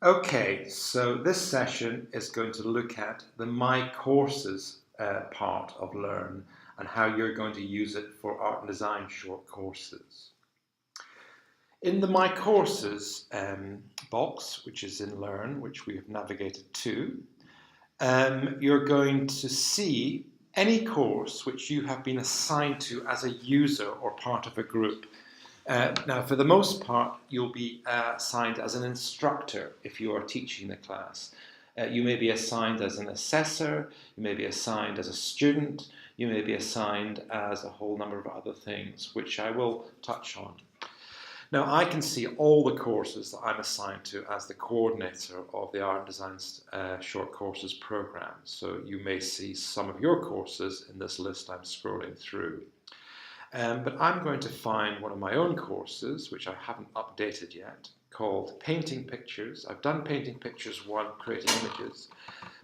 Okay, so this session is going to look at the My Courses part of Learn and how you're going to use it for art and design short courses. In the My Courses box, which is in Learn, which we have navigated to, you're going to see any course which you have been assigned to as a user or part of a group. Now, for the most part, you'll be assigned as an instructor if you are teaching the class. You may be assigned as an assessor, you may be assigned as a student, you may be assigned as a whole number of other things, which I will touch on. Now, I can see all the courses that I'm assigned to as the coordinator of the Art and Design Short Courses program. So you may see some of your courses in this list I'm scrolling through. But I'm going to find one of my own courses, which I haven't updated yet, called Painting Pictures. I've done Painting Pictures 1, Creating Images,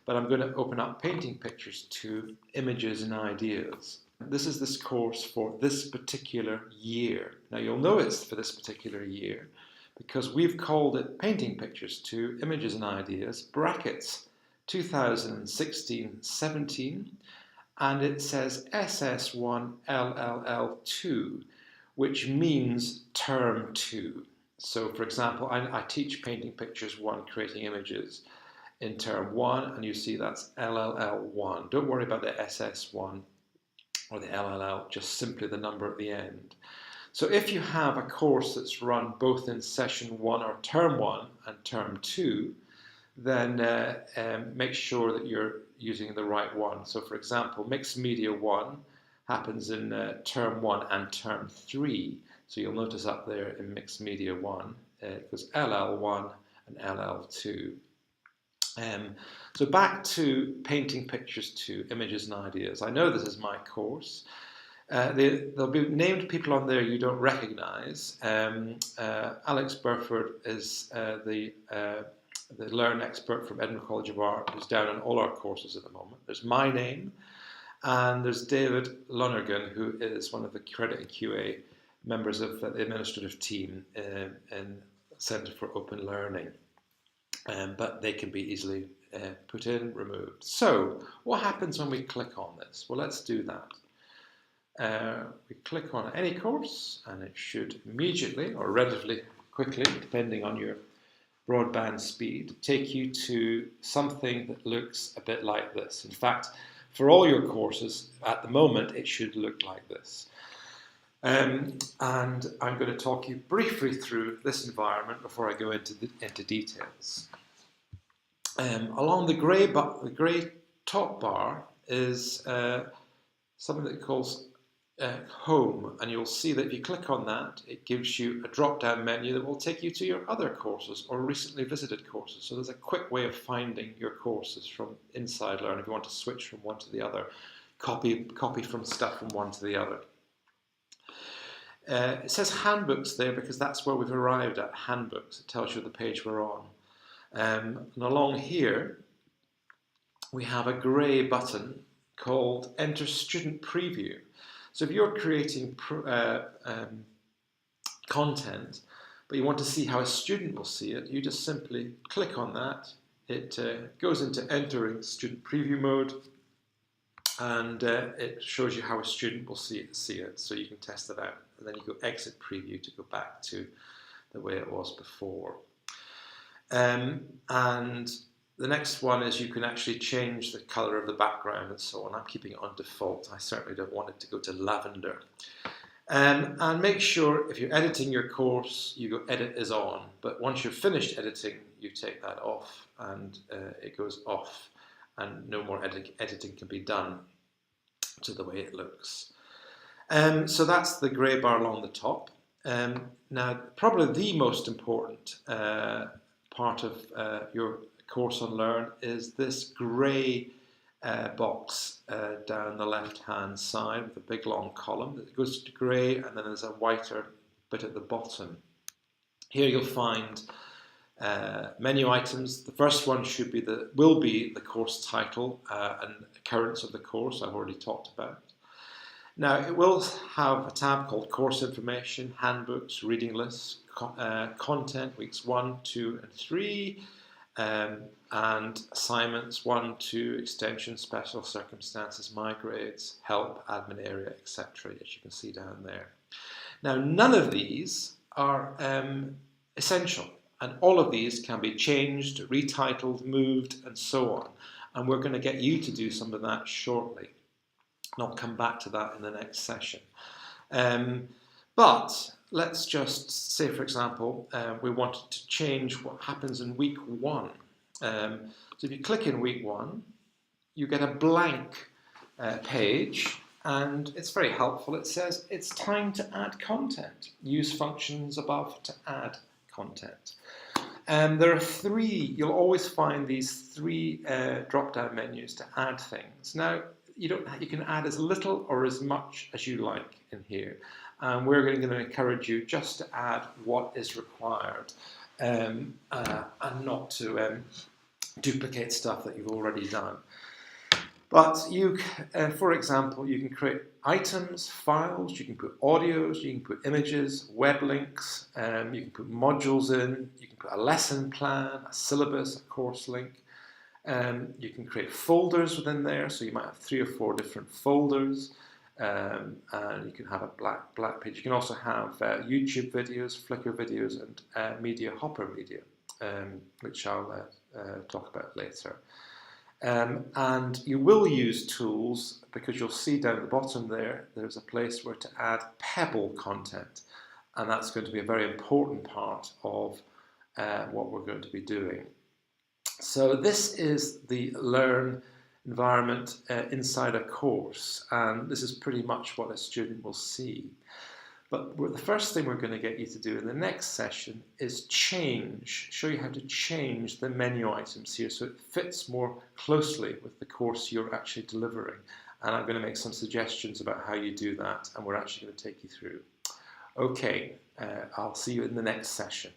but I'm going to open up Painting Pictures 2, Images and Ideas. This is this course for this particular year. Now you'll know it's for this particular year because we've called it Painting Pictures 2, Images and Ideas, brackets 2016-17, and it says SS1 LLL2, which means term 2. So for example, I teach Painting Pictures 1, Creating Images in term 1, and you see that's LLL1. Don't worry about the SS1 or the LLL, just simply the number at the end. So if you have a course that's run both in session 1 or term 1 and term 2, then make sure that you're using the right one. So for example, Mixed Media 1 happens in term 1 and term 3. So you'll notice up there in Mixed Media 1, it goes LL1 and LL2. So back to Painting Pictures 2, Images and Ideas. I know this is my course. There'll be named people on there you don't recognize. Alex Burford is the Learn expert from Edinburgh College of Art, who's down on all our courses at the moment. There's my name, and there's David Lonergan, who is one of the Credit and QA members of the administrative team in Centre for Open Learning. But they can be easily put in, removed. So, what happens when we click on this? Well, let's do that. We click on any course, and it should immediately, or relatively quickly, depending on your broadband speed, take you to something that looks a bit like this. In fact, for all your courses, at the moment, it should look like this. And I'm going to talk you briefly through this environment before I go into details. Along the grey top bar is something that calls Home, and you'll see that if you click on that, it gives you a drop-down menu that will take you to your other courses or recently visited courses. So there's a quick way of finding your courses from inside Learn if you want to switch from one to the other, copy from stuff from one to the other. It says handbooks there because that's where we've arrived at, handbooks. It tells you the page we're on. And along here, we have a grey button called Enter Student Preview. So if you're creating content, but you want to see how a student will see it, you just simply click on that. It goes into entering student preview mode, and it shows you how a student will see it. So you can test it out. And then you go exit preview to go back to the way it was before. And the next one is you can actually change the colour of the background and so on. I'm keeping it on default. I certainly don't want it to go to lavender. And make sure if you're editing your course, you go edit is on. But once you've finished editing, you take that off and it goes off and no more editing can be done to the way it looks. So that's the grey bar along the top. Now, probably the most important part of your course on Learn is this grey box down the left-hand side with a big long column. It goes to grey, and then there's a whiter bit at the bottom. Here you'll find menu items. The first one will be the course title and occurrence of the course I've already talked about. Now, it will have a tab called Course Information, Handbooks, Reading Lists, Content, Weeks 1, 2 and 3, and assignments 1, 2, extension, special circumstances, my grades, help, admin area, etc., as you can see down there. Now, none of these are essential, and all of these can be changed, retitled, moved, and so on. And we're going to get you to do some of that shortly. And I'll come back to that in the next session. But let's just say, for example, we wanted to change what happens in week 1. So if you click in week 1, you get a blank page, and it's very helpful. It says it's time to add content. Use functions above to add content. There are 3, you'll always find these 3 drop-down menus to add things. Now, you can add as little or as much as you like in here. We're going to encourage you just to add what is required and not to duplicate stuff that you've already done. But you, for example, you can create items, files, you can put audios, you can put images, web links, you can put modules in, you can put a lesson plan, a syllabus, a course link. You can create folders within there, so you might have 3 or 4 different folders, and you can have a black page. You can also have YouTube videos, Flickr videos, and Media Hopper video, which I'll talk about later. And you will use tools, because you'll see down at the bottom there's a place where to add Pebble content, and that's going to be a very important part of what we're going to be doing. So this is the Learn environment inside a course, and this is pretty much what a student will see. But the first thing we're going to get you to do in the next session is show you how to change the menu items here so it fits more closely with the course you're actually delivering. And I'm going to make some suggestions about how you do that, and we're actually going to take you through. Okay, I'll see you in the next session.